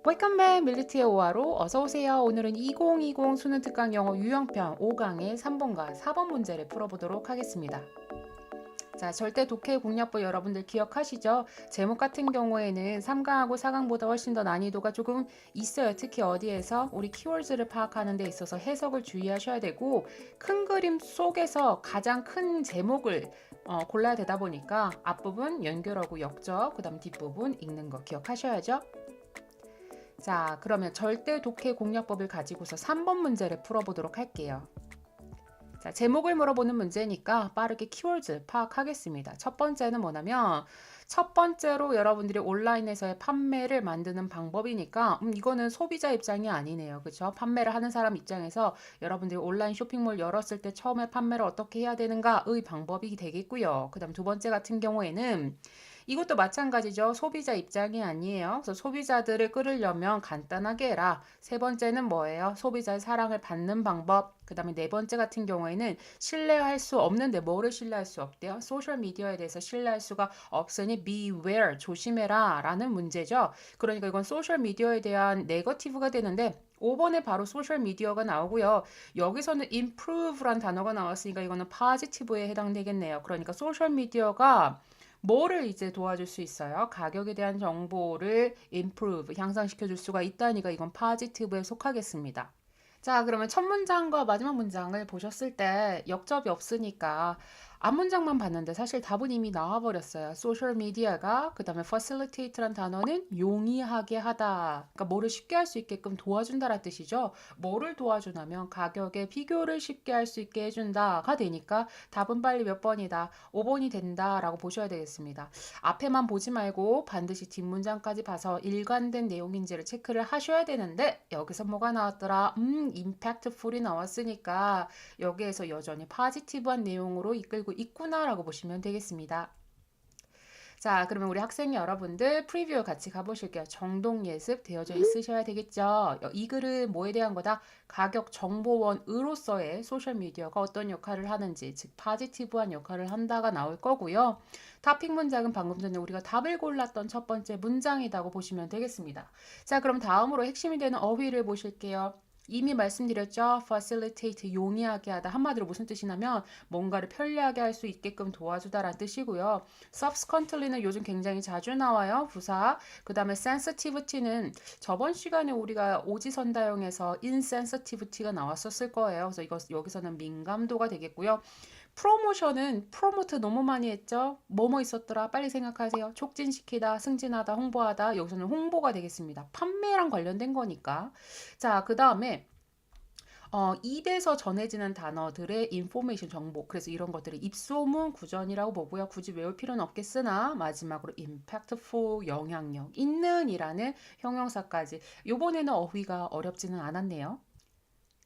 Welcome back 밀리티의 오하로 어서오세요. 오늘은 2020 수능 특강 영어 유형편 5강의 3번과 4번 문제를 풀어보도록 하겠습니다. 자, 절대 독해 공략법 여러분들 기억하시죠? 제목 같은 경우에는 3강하고 4강보다 훨씬 더 난이도가 조금 있어요. 특히 어디에서 우리 키워드를 파악하는 데 있어서 해석을 주의하셔야 되고 큰 그림 속에서 가장 큰 제목을 골라야 되다 보니까 앞부분 연결하고 역적, 그 다음 뒷부분 읽는 거 기억하셔야죠. 자, 그러면 절대 독해 공략법을 가지고서 3번 문제를 풀어보도록 할게요. 자, 제목을 물어보는 문제니까 빠르게 키워드 파악하겠습니다. 첫 번째는 뭐냐면 첫 번째로 여러분들이 온라인에서의 판매를 만드는 방법이니까 이거는 소비자 입장이 아니네요. 그렇죠? 판매를 하는 사람 입장에서 여러분들이 온라인 쇼핑몰 열었을 때 처음에 판매를 어떻게 해야 되는가의 방법이 되겠고요. 그 다음 두 번째 같은 경우에는 이것도 마찬가지죠. 소비자 입장이 아니에요. 그래서 소비자들을 끌으려면 간단하게 해라. 세 번째는 뭐예요? 소비자의 사랑을 받는 방법. 그 다음에 네 번째 같은 경우에는 신뢰할 수 없는데 뭐를 신뢰할 수 없대요? 소셜미디어에 대해서 신뢰할 수가 없으니 beware, 조심해라 라는 문제죠. 그러니까 이건 소셜미디어에 대한 네거티브가 되는데 5번에 바로 소셜미디어가 나오고요. 여기서는 improve란 단어가 나왔으니까 이거는 positive에 해당되겠네요. 그러니까 소셜미디어가 뭐를 이제 도와줄 수 있어요? 가격에 대한 정보를 improve, 향상시켜 줄 수가 있다니까 이건 positive에 속하겠습니다. 자, 그러면 첫 문장과 마지막 문장을 보셨을 때 역접이 없으니까 앞 문장만 봤는데 사실 답은 이미 나와버렸어요. 소셜 미디어가 그다음에 facilitate란 단어는 용이하게 하다. 그러니까 뭐를 쉽게 할 수 있게끔 도와준다라는 뜻이죠. 뭐를 도와주냐면 가격의 비교를 쉽게 할 수 있게 해준다가 되니까 답은 빨리 몇 번이다. 5번이 된다라고 보셔야 되겠습니다. 앞에만 보지 말고 반드시 뒷문장까지 봐서 일관된 내용인지를 체크를 하셔야 되는데 여기서 뭐가 나왔더라? impactful이 나왔으니까 여기에서 여전히 포지티브한 내용으로 이끌고 있구나라고 보시면 되겠습니다. 자, 그러면 우리 학생 여러분들 프리뷰 같이 가보실게요. 정동 예습 되어져 있으셔야 되겠죠. 이 글은 뭐에 대한 거다? 가격 정보원으로서의 소셜미디어가 어떤 역할을 하는지, 즉 포지티브한 역할을 한다가 나올 거고요. 타픽 문장은 방금 전에 우리가 답을 골랐던 첫 번째 문장이라고 보시면 되겠습니다. 자, 그럼 다음으로 핵심이 되는 어휘를 보실게요. 이미 말씀드렸죠. facilitate, 용이하게 하다. 한마디로 무슨 뜻이냐면 뭔가를 편리하게 할 수 있게끔 도와주다라는 뜻이고요. subsequently는 요즘 굉장히 자주 나와요. 부사. 그 다음에 sensitivity는 저번 시간에 우리가 오지선다형에서 insensitivity가 나왔었을 거예요. 그래서 여기서는 민감도가 되겠고요. 프로모션은 프로모트 너무 많이 했죠. 뭐뭐 있었더라. 빨리 생각하세요. 촉진시키다, 승진하다, 홍보하다. 여기서는 홍보가 되겠습니다. 판매랑 관련된 거니까. 자, 그 다음에 입에서 전해지는 단어들의 인포메이션 정보. 그래서 이런 것들을 입소문 구전이라고 보고요. 굳이 외울 필요는 없겠으나 마지막으로 impactful, 영향력 있는 이라는 형용사까지. 요번에는 어휘가 어렵지는 않았네요.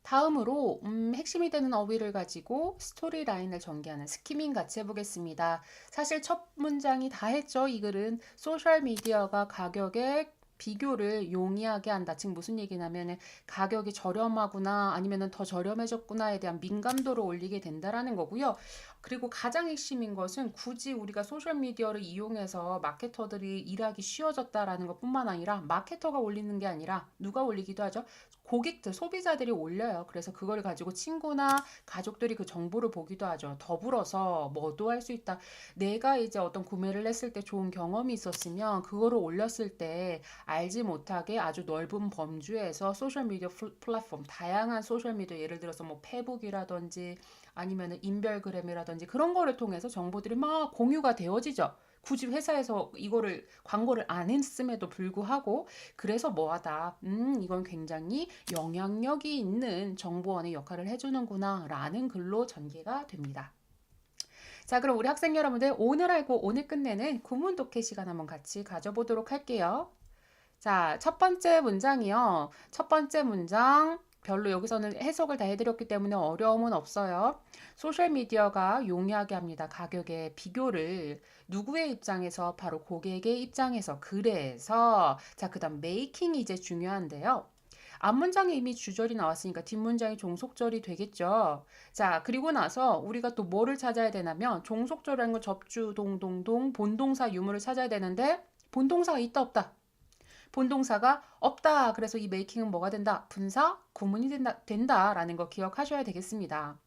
다음으로 핵심이 되는 어휘를 가지고 스토리 라인을 전개하는 스키밍 같이 해보겠습니다. 사실 첫 문장이 다 했죠. 이 글은 소셜미디어가 가격에 비교를 용이하게 한다. 즉 무슨 얘기냐면 가격이 저렴하구나 아니면 더 저렴해졌구나에 대한 민감도를 올리게 된다라는 거고요. 그리고 가장 핵심인 것은 굳이 우리가 소셜미디어를 이용해서 마케터들이 일하기 쉬워졌다라는 것뿐만 아니라 마케터가 올리는 게 아니라 누가 올리기도 하죠. 고객들, 소비자들이 올려요. 그래서 그걸 가지고 친구나 가족들이 그 정보를 보기도 하죠. 더불어서 뭐도 할 수 있다. 내가 이제 어떤 구매를 했을 때 좋은 경험이 있었으면 그거를 올렸을 때 알지 못하게 아주 넓은 범주에서 소셜미디어 플랫폼, 다양한 소셜미디어 예를 들어서 뭐 페북이라든지 아니면 인별그램이라든지 그런 거를 통해서 정보들이 막 공유가 되어지죠. 굳이 회사에서 이거를 광고를 안 했음에도 불구하고 그래서 뭐하다. 이건 굉장히 영향력이 있는 정보원의 역할을 해주는구나 라는 글로 전개가 됩니다. 자, 그럼 우리 학생 여러분들 오늘 알고 오늘 끝내는 구문 독해 시간 한번 같이 가져보도록 할게요. 자, 첫 번째 문장이요. 첫 번째 문장 별로 여기서는 해석을 다 해드렸기 때문에 어려움은 없어요. 소셜미디어가 용이하게 합니다. 가격의 비교를 누구의 입장에서 바로 고객의 입장에서 그래서 자, 그 다음 making 이제 중요한데요. 앞문장에 이미 주절이 나왔으니까 뒷문장이 종속절이 되겠죠. 자, 그리고 나서 우리가 또 뭐를 찾아야 되냐면 종속절이라는 건 접주, 동동동, 본동사 유무를 찾아야 되는데 본동사가 있다 없다. 본동사가 없다. 그래서 이 making은 뭐가 된다? 분사, 구문이 된다라는 거 기억하셔야 되겠습니다.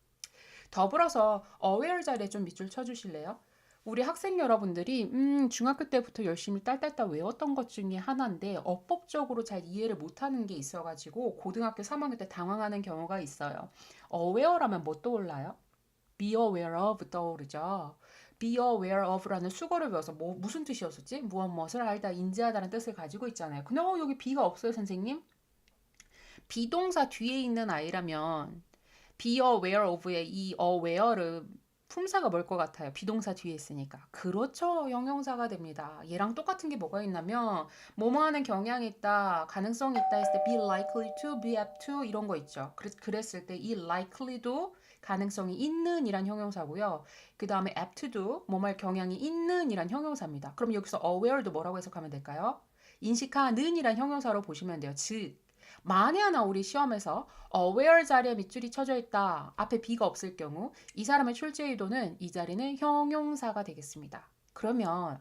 더불어서 aware 자리에 좀 밑줄 쳐주실래요? 우리 학생 여러분들이 중학교 때부터 열심히 딸딸딸 외웠던 것 중에 하나인데 어법적으로 잘 이해를 못하는 게 있어가지고 고등학교 3학년 때 당황하는 경우가 있어요. aware라면 뭐 떠올라요? be aware of 떠오르죠. be aware of라는 수거를 외워서 무슨 뜻이었었지? 무엇을 알다, 인지하다는 뜻을 가지고 있잖아요. 근데 여기 be가 없어요, 선생님? 비동사 뒤에 있는 아이라면 be aware of의 이 aware를 품사가 뭘 것 같아요? 비동사 뒤에 있으니까. 그렇죠. 형용사가 됩니다. 얘랑 똑같은 게 뭐가 있냐면 뭐뭐 하는 경향이 있다, 가능성이 있다 했을 때 be likely to, be apt to 이런 거 있죠. 그랬을 때 이 likely도 가능성이 있는 이란 형용사고요. 그 다음에 apt to도 뭐뭐할 경향이 있는 이란 형용사입니다. 그럼 여기서 aware도 뭐라고 해석하면 될까요? 인식하는 이란 형용사로 보시면 돼요. 즉 만에 하나 우리 시험에서 aware 자리에 밑줄이 쳐져 있다. 앞에 be가 없을 경우 이 사람의 출제 의도는 이 자리는 형용사가 되겠습니다. 그러면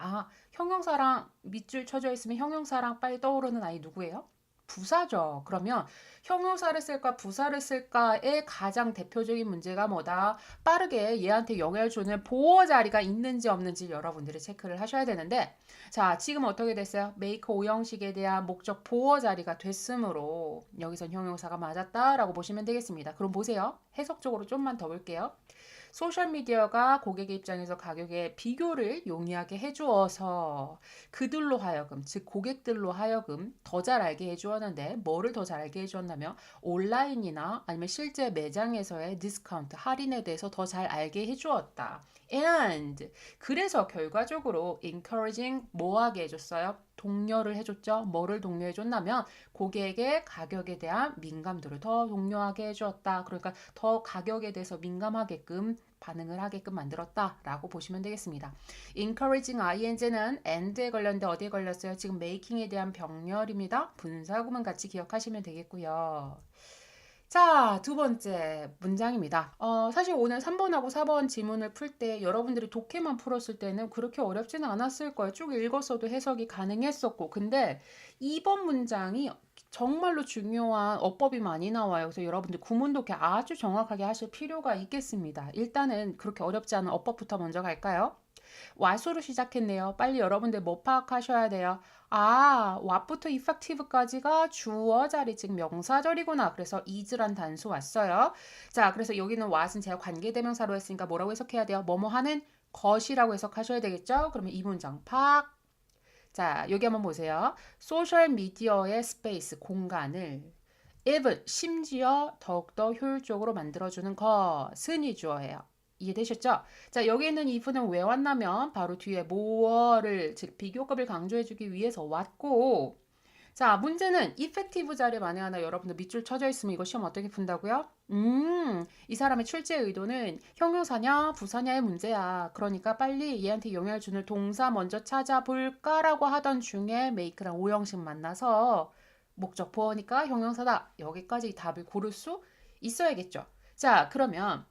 형용사랑 밑줄 쳐져 있으면 형용사랑 빨리 떠오르는 아이 누구예요? 부사죠. 그러면 형용사를 쓸까 부사를 쓸까의 가장 대표적인 문제가 뭐다? 빠르게 얘한테 영향을 주는 보어 자리가 있는지 없는지 여러분들이 체크를 하셔야 되는데 자, 지금 어떻게 됐어요? make 5형식에 대한 목적 보어 자리가 됐으므로 여기선 형용사가 맞았다라고 보시면 되겠습니다. 그럼 보세요. 해석적으로 좀만 더 볼게요. 소셜미디어가 고객의 입장에서 가격의 비교를 용이하게 해주어서 그들로 하여금, 즉 고객들로 하여금 더 잘 알게 해주었는데 뭐를 더 잘 알게 해주었냐면 온라인이나 아니면 실제 매장에서의 디스카운트, 할인에 대해서 더 잘 알게 해주었다. And 그래서 결과적으로 encouraging 뭐하게 해줬어요? 독려를 해줬죠. 뭐를 독려해줬냐면 고객의 가격에 대한 민감도를 더 독려하게 해주었다. 그러니까 더 가격에 대해서 민감하게끔 반응을 하게끔 만들었다라고 보시면 되겠습니다. encouraging ing는 and에 걸렸는데 어디에 걸렸어요? 지금 making에 대한 병렬입니다. 분사구문 같이 기억하시면 되겠고요. 자, 두 번째 문장입니다. 사실 오늘 3번하고 4번 지문을 풀 때 여러분들이 독해만 풀었을 때는 그렇게 어렵지는 않았을 거예요. 쭉 읽었어도 해석이 가능했었고. 근데 2번 문장이 정말로 중요한 어법이 많이 나와요. 그래서 여러분들 구문 독해 아주 정확하게 하실 필요가 있겠습니다. 일단은 그렇게 어렵지 않은 어법부터 먼저 갈까요? what으로 시작했네요. 빨리 여러분들 뭐 파악하셔야 돼요? what부터 effective까지가 주어 자리, 즉 명사절이구나. 그래서 is란 단수 왔어요. 자, 그래서 여기는 what은 제가 관계대명사로 했으니까 뭐라고 해석해야 돼요? 뭐뭐 하는 것이라고 해석하셔야 되겠죠? 그러면 이 문장 파악. 자, 여기 한번 보세요. 소셜미디어의 스페이스, 공간을 even, 심지어 더욱더 효율적으로 만들어주는 것은 이 주어예요. 이해되셨죠? 자, 여기 있는 if는 왜 왔냐면 바로 뒤에 more를, 즉 비교급을 강조해주기 위해서 왔고, 자, 문제는 effective 자리에 만에 하나 여러분들 밑줄 쳐져 있으면 이거 시험 어떻게 푼다고요? 이 사람의 출제 의도는 형용사냐 부사냐의 문제야. 그러니까 빨리 얘한테 영향을 주는 동사 먼저 찾아볼까라고 하던 중에 make랑 오형식 만나서 목적 보어니까 형용사다. 여기까지 답을 고를 수 있어야겠죠. 자, 그러면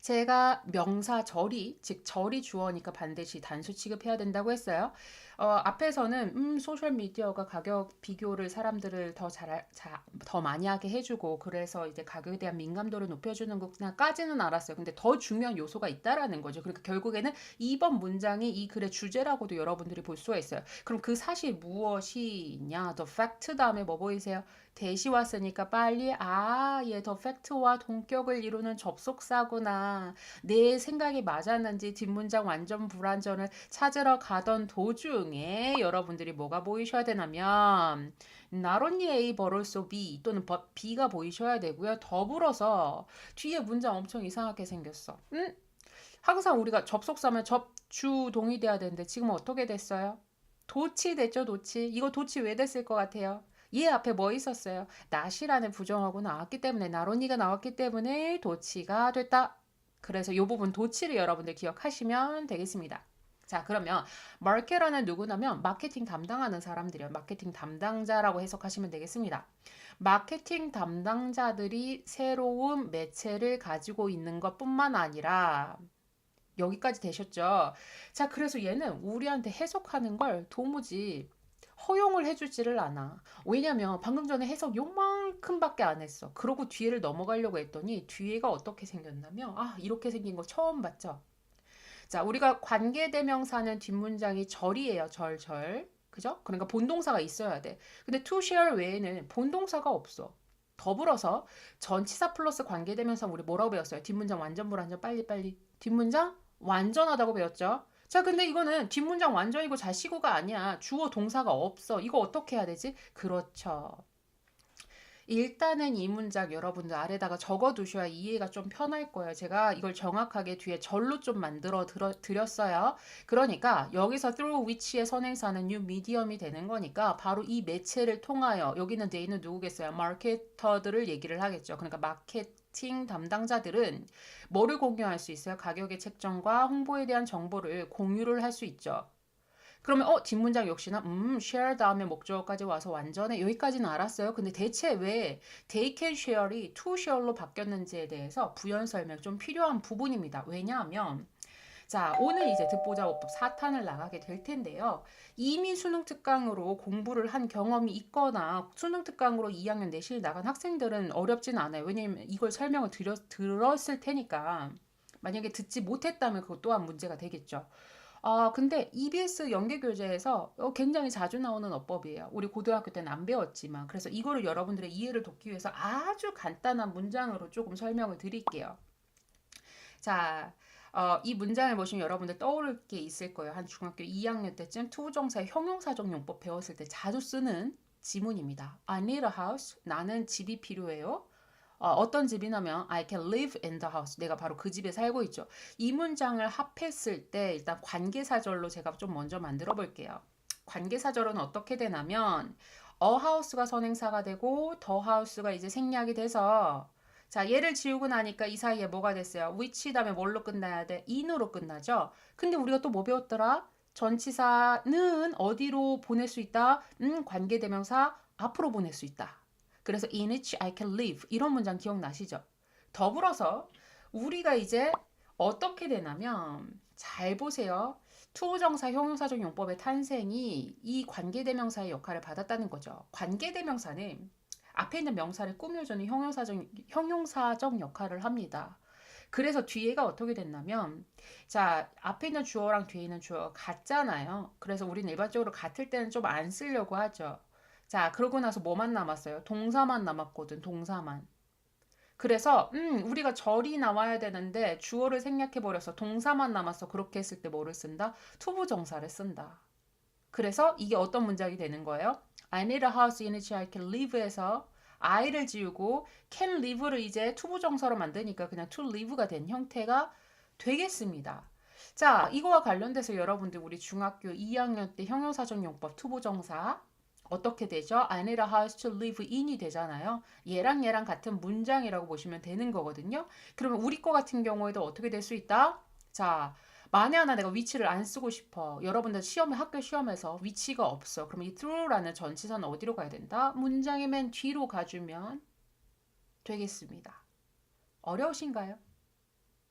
제가 명사 절이, 즉 절이 주어니까 반드시 단수 취급해야 된다고 했어요. 앞에서는 소셜미디어가 가격 비교를 사람들을 더 많이 하게 해주고 그래서 이제 가격에 대한 민감도를 높여주는 것까지는 알았어요. 근데 더 중요한 요소가 있다라는 거죠. 그러니까 결국에는 2번 문장이 이 글의 주제라고도 여러분들이 볼 수가 있어요. 그럼 그 사실 무엇이냐? The fact 다음에 뭐 보이세요? 대시 왔으니까 빨리 얘 더 팩트와 동격을 이루는 접속사구나. 내 생각이 맞았는지 뒷문장 완전 불완전을 찾으러 가던 도중에 여러분들이 뭐가 보이셔야 되냐면 not only A but also B 또는 but B가 보이셔야 되고요. 더불어서 뒤에 문장 엄청 이상하게 생겼어. 항상 우리가 접속사면 접주 동의돼야 되는데 지금 어떻게 됐어요? 도치 됐죠, 도치. 이거 도치 왜 됐을 것 같아요? 얘 앞에 뭐 있었어요? not이라는 부정어가 나왔기 때문에 나론이가 나왔기 때문에 도치가 됐다. 그래서 이 부분 도치를 여러분들 기억하시면 되겠습니다. 자, 그러면 마케터는 누구냐면 마케팅 담당하는 사람들이요. 마케팅 담당자라고 해석하시면 되겠습니다. 마케팅 담당자들이 새로운 매체를 가지고 있는 것뿐만 아니라 여기까지 되셨죠? 자, 그래서 얘는 우리한테 해석하는 걸 도무지 허용을 해주지를 않아. 왜냐면 방금 전에 해석 요만큼밖에 안 했어. 그러고 뒤에를 넘어가려고 했더니 뒤에가 어떻게 생겼냐면 이렇게 생긴 거 처음 봤죠? 자, 우리가 관계대명사는 뒷문장이 절이에요. 절. 그죠? 그러니까 본동사가 있어야 돼. 근데 to share 외에는 본동사가 없어. 더불어서 전치사 플러스 관계대명사 우리 뭐라고 배웠어요? 뒷문장 완전 불완전 빨리빨리. 뒷문장 완전하다고 배웠죠? 자, 근데 이거는 뒷문장 완전이고 자시고가 아니야. 주어 동사가 없어. 이거 어떻게 해야 되지? 그렇죠. 일단은 이 문장 여러분들 아래다가 적어두셔야 이해가 좀 편할 거예요. 제가 이걸 정확하게 뒤에 절로 좀 만들어 드렸어요. 그러니까 여기서 through which의 선행사는 new medium이 되는 거니까 바로 이 매체를 통하여 여기는 they는 누구겠어요? 마케터들을 얘기를 하겠죠. 그러니까 마케팅 담당자들은 뭐를 공유할 수 있어요? 가격의 책정과 홍보에 대한 정보를 공유를 할 수 있죠. 그러면 뒷문장 역시나 share 다음에 목적어까지 와서 완전해. 여기까지는 알았어요. 근데 대체 왜 they can share이 to share로 바뀌었는지에 대해서 부연 설명 좀 필요한 부분입니다. 왜냐하면 자, 오늘 이제 듣보잡업법 4탄을 나가게 될 텐데요. 이미 수능 특강으로 공부를 한 경험이 있거나 수능 특강으로 2학년 내실 나간 학생들은 어렵진 않아요. 왜냐면 이걸 설명을 들었을 테니까. 만약에 듣지 못했다면 그것 또한 문제가 되겠죠. 근데 EBS 연계교재에서 굉장히 자주 나오는 어법이에요. 우리 고등학교 때는 안 배웠지만. 그래서 이거를 여러분들의 이해를 돕기 위해서 아주 간단한 문장으로 조금 설명을 드릴게요. 자, 이 문장을 보시면 여러분들 떠오를 게 있을 거예요. 한 중학교 2학년 때쯤 투부정사의 형용사적 용법 배웠을 때 자주 쓰는 지문입니다. I need a house. 나는 집이 필요해요. 어떤 집이냐면 I can live in the house. 내가 바로 그 집에 살고 있죠. 이 문장을 합했을 때 일단 관계사절로 제가 좀 먼저 만들어 볼게요. 관계사절은 어떻게 되냐면 a house가 선행사가 되고 the house가 이제 생략이 돼서 자, 얘를 지우고 나니까 이 사이에 뭐가 됐어요? which 다음에 뭘로 끝나야 돼? in으로 끝나죠? 근데 우리가 또 뭐 배웠더라? 전치사는 어디로 보낼 수 있다? 관계대명사 앞으로 보낼 수 있다. 그래서 in which I can live 이런 문장 기억나시죠? 더불어서 우리가 이제 어떻게 되냐면 잘 보세요. 투부정사 형용사적 용법의 탄생이 이 관계대명사의 역할을 받았다는 거죠. 관계대명사는 앞에 있는 명사를 꾸며주는 형용사적 역할을 합니다. 그래서 뒤에가 어떻게 됐냐면 자, 앞에 있는 주어랑 뒤에 있는 주어가 같잖아요. 그래서 우리는 일반적으로 같을 때는 좀 안 쓰려고 하죠. 자, 그러고 나서 뭐만 남았어요? 동사만 남았거든, 동사만. 그래서 우리가 절이 나와야 되는데 주어를 생략해버려서 동사만 남았어. 그렇게 했을 때 뭐를 쓴다? 투부정사를 쓴다. 그래서 이게 어떤 문장이 되는 거예요? I need a house in which I can live에서 I를 지우고 can live를 이제 투부정사로 만드니까 그냥 to live가 된 형태가 되겠습니다. 자, 이거와 관련돼서 여러분들 우리 중학교 2학년 때 형용사적 용법 투부정사 어떻게 되죠? I need a house to live in이 되잖아요. 얘랑 같은 문장이라고 보시면 되는 거거든요. 그러면 우리 거 같은 경우에도 어떻게 될 수 있다? 자, 만에 하나 내가 위치를 안 쓰고 싶어. 여러분들 학교 시험에서 위치가 없어. 그럼 이 through라는 전치사는 어디로 가야 된다? 문장의 맨 뒤로 가주면 되겠습니다. 어려우신가요?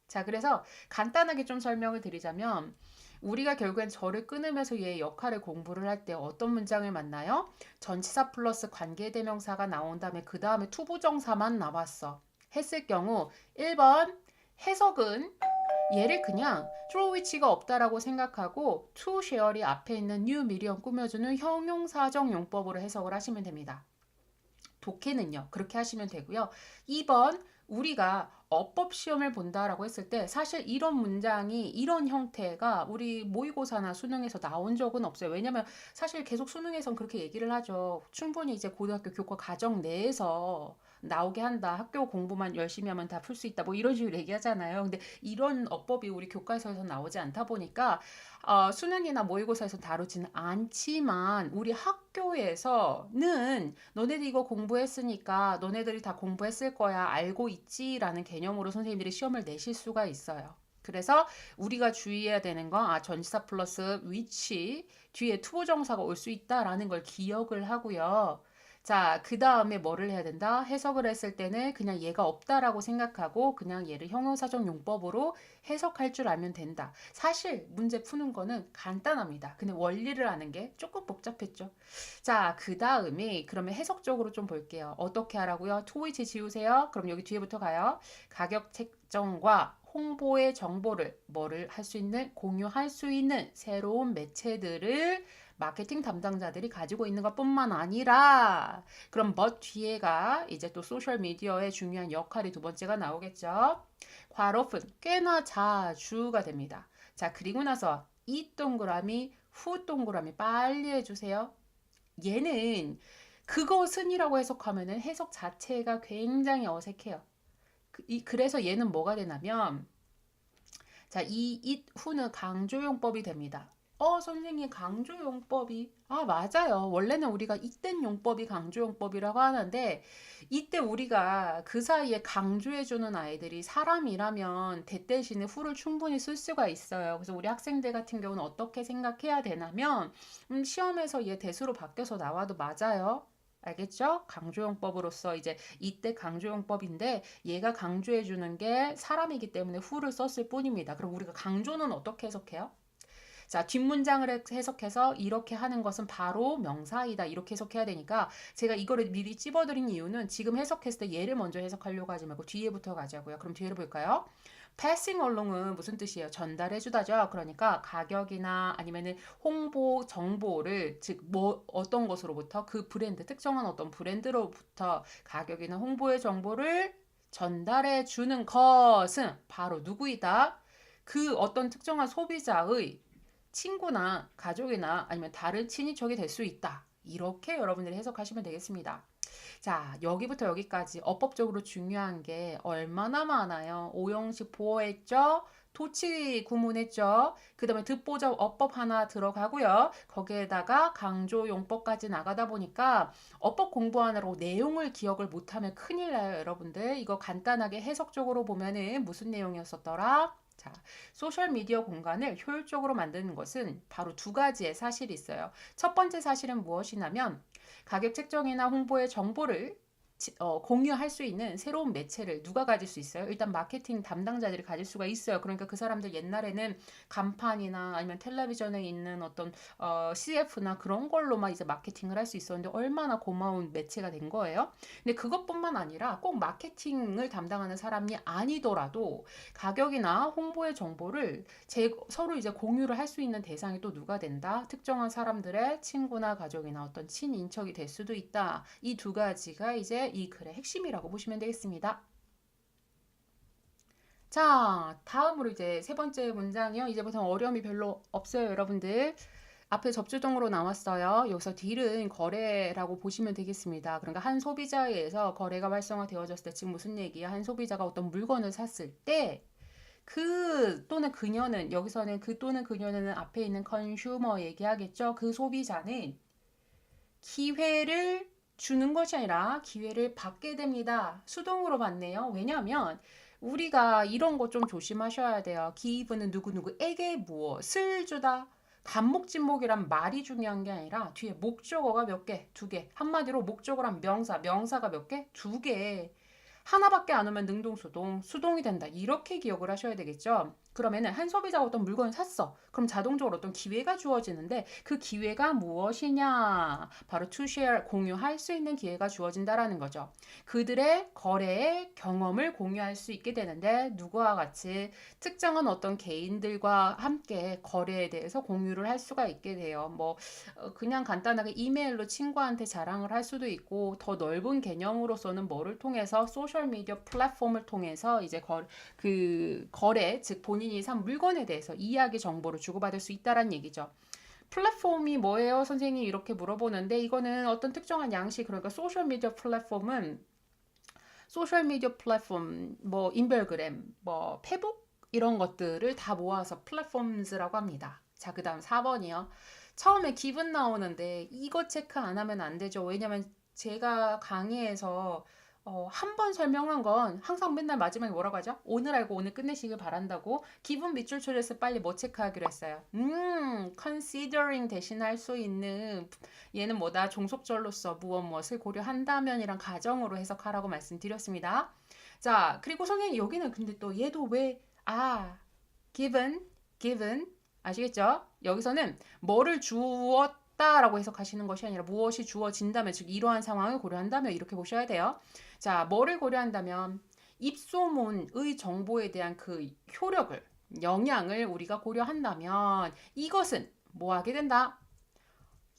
자, 그래서 간단하게 좀 설명을 드리자면 우리가 결국엔 절을 끊으면서 얘의 역할을 공부를 할 때 어떤 문장을 만나요? 전치사 플러스 관계대명사가 나온 다음에 그 다음에 투부정사만 남았어. 했을 경우 1번 해석은 얘를 그냥 through which가 없다라고 생각하고 to share이 앞에 있는 new medium 꾸며주는 형용사적 용법으로 해석을 하시면 됩니다. 독해는요. 그렇게 하시면 되고요. 2번 우리가 어법 시험을 본다라고 했을 때 사실 이런 문장이 이런 형태가 우리 모의고사나 수능에서 나온 적은 없어요. 왜냐면 사실 계속 수능에선 그렇게 얘기를 하죠. 충분히 이제 고등학교 교과 과정 내에서 나오게 한다. 학교 공부만 열심히 하면 다 풀 수 있다. 뭐 이런 식으로 얘기하잖아요. 근데 이런 어법이 우리 교과서에서 나오지 않다 보니까 수능이나 모의고사에서 다루지는 않지만 우리 학교에서는 너네들 이거 공부했으니까 너네들이 다 공부했을 거야 알고 있지라는 개념으로 선생님들이 시험을 내실 수가 있어요. 그래서 우리가 주의해야 되는 건 전치사 플러스 which 뒤에 투부정사가 올 수 있다라는 걸 기억을 하고요. 자, 그 다음에 뭐를 해야 된다? 해석을 했을 때는 그냥 얘가 없다라고 생각하고 그냥 얘를 형용사적 용법으로 해석할 줄 알면 된다. 사실 문제 푸는 거는 간단합니다. 근데 원리를 아는 게 조금 복잡했죠. 자, 그 다음에 그러면 해석적으로 좀 볼게요. 어떻게 하라고요? 토이치 지우세요. 그럼 여기 뒤에부터 가요. 가격 책정과 홍보의 정보를 뭐를 할 수 있는 공유할 수 있는 새로운 매체들을 마케팅 담당자들이 가지고 있는 것뿐만 아니라 그럼 but 뒤에가 이제 또 소셜 미디어의 중요한 역할이 두 번째가 나오겠죠. quite often 꽤나 자주가 됩니다. 자, 그리고 나서 이 동그라미 후 동그라미 빨리 해주세요. 얘는 그것은이라고 해석하면은 해석 자체가 굉장히 어색해요. 그래서 얘는 뭐가 되냐면 자, 이 it 후는 강조용법이 됩니다. 선생님 강조용법이 맞아요. 원래는 우리가 이땐 용법이 강조용법이라고 하는데 이때 우리가 그 사이에 강조해주는 아이들이 사람이라면 대 대신에 후를 충분히 쓸 수가 있어요. 그래서 우리 학생들 같은 경우는 어떻게 생각해야 되냐면 시험에서 얘 대수로 바뀌어서 나와도 맞아요. 알겠죠? 강조용법으로서 이제 이때 강조용법인데 얘가 강조해 주는 게 사람이기 때문에 who를 썼을 뿐입니다. 그럼 우리가 강조는 어떻게 해석해요? 자, 뒷문장을 해석해서 이렇게 하는 것은 바로 명사이다. 이렇게 해석해야 되니까 제가 이거를 미리 찝어드린 이유는 지금 해석했을 때 얘를 먼저 해석하려고 하지 말고 뒤에부터 가자고요. 그럼 뒤에를 볼까요? passing along은 무슨 뜻이에요? 전달해주다죠. 그러니까 가격이나 아니면은 홍보 정보를 즉 뭐 어떤 것으로부터 그 브랜드 특정한 어떤 브랜드로부터 가격이나 홍보의 정보를 전달해 주는 것은 바로 누구이다? 그 어떤 특정한 소비자의 친구나 가족이나 아니면 다른 친인척이 될 수 있다. 이렇게 여러분들이 해석하시면 되겠습니다. 자, 여기부터 여기까지 어법적으로 중요한 게 얼마나 많아요. 오형식 보어했죠? 도치 구문했죠? 그 다음에 듣보적 어법 하나 들어가고요. 거기에다가 강조용법까지 나가다 보니까 어법 공부하느라고 내용을 기억을 못하면 큰일 나요, 여러분들. 이거 간단하게 해석적으로 보면은 무슨 내용이었었더라? 자, 소셜미디어 공간을 효율적으로 만드는 것은 바로 두 가지의 사실이 있어요. 첫 번째 사실은 무엇이냐면 가격 책정이나 홍보의 정보를 공유할 수 있는 새로운 매체를 누가 가질 수 있어요? 일단 마케팅 담당자들이 가질 수가 있어요. 그러니까 그 사람들 옛날에는 간판이나 아니면 텔레비전에 있는 어떤 CF나 그런 걸로만 이제 마케팅을 할 수 있었는데 얼마나 고마운 매체가 된 거예요. 근데 그것뿐만 아니라 꼭 마케팅을 담당하는 사람이 아니더라도 가격이나 홍보의 정보를 서로 이제 공유를 할 수 있는 대상이 또 누가 된다? 특정한 사람들의 친구나 가족이나 어떤 친인척이 될 수도 있다. 이 두 가지가 이제 이 글의 핵심이라고 보시면 되겠습니다. 자, 다음으로 이제 세 번째 문장이요. 이제부터는 어려움이 별로 없어요, 여러분들. 앞에 접주동으로 나왔어요. 여기서 딜은 거래라고 보시면 되겠습니다. 그러니까 한 소비자에 의해서 거래가 활성화되어졌을 때 지금 무슨 얘기야? 한 소비자가 어떤 물건을 샀을 때 그 또는 그녀는 여기서는 그 또는 그녀는 앞에 있는 컨슈머 얘기하겠죠. 그 소비자는 기회를 주는 것이 아니라 기회를 받게 됩니다. 수동으로 받네요. 왜냐하면 우리가 이런 거 좀 조심하셔야 돼요. 기브는 누구누구에게 무엇을 주다. 간목진목이란 말이 중요한 게 아니라 뒤에 목적어가 몇 개? 두 개. 한마디로 목적어란 명사, 명사가 몇 개? 두 개. 하나밖에 안 오면 능동수동, 수동이 된다. 이렇게 기억을 하셔야 되겠죠. 그러면은 한 소비자가 어떤 물건을 샀어. 그럼 자동적으로 어떤 기회가 주어지는데 그 기회가 무엇이냐? 바로 to share, 공유할 수 있는 기회가 주어진다라는 거죠. 그들의 거래의 경험을 공유할 수 있게 되는데 누구와 같이 특정한 어떤 개인들과 함께 거래에 대해서 공유를 할 수가 있게 돼요. 뭐 그냥 간단하게 이메일로 친구한테 자랑을 할 수도 있고 더 넓은 개념으로서는 뭐를 통해서 소셜미디어 플랫폼을 통해서 이제 거래, 즉 본인이 산 물건에 대해서 이야기 정보를 주고받을 수 있다는 얘기죠. 플랫폼이 뭐예요? 선생님이 이렇게 물어보는데 이거는 어떤 특정한 양식, 그러니까 소셜미디어 플랫폼은 소셜미디어 플랫폼, 뭐 인별그램, 뭐 페북 이런 것들을 다 모아서 플랫폼즈라고 합니다. 자, 그 다음 4번이요. 처음에 기분 나오는데 이거 체크 안 하면 안 되죠. 왜냐면 제가 강의에서 한 번 설명한 건 항상 맨날 마지막에 뭐라고 하죠? 오늘 알고 오늘 끝내시길 바란다고. 기분 밑줄 쳐줘서 빨리 뭐 체크하기로 했어요. considering 대신할 수 있는 얘는 뭐다? 종속절로서 무엇을 고려한다면이란 가정으로 해석하라고 말씀드렸습니다. 자, 그리고 선생님 여기는 근데 또 얘도 왜 given 아시겠죠? 여기서는 뭐를 주었다라고 해석하시는 것이 아니라 무엇이 주어진다면 즉 이러한 상황을 고려한다면 이렇게 보셔야 돼요. 자, 뭐를 고려한다면 입소문의 정보에 대한 그 효력을 영향을 우리가 고려한다면 이것은 뭐 하게 된다?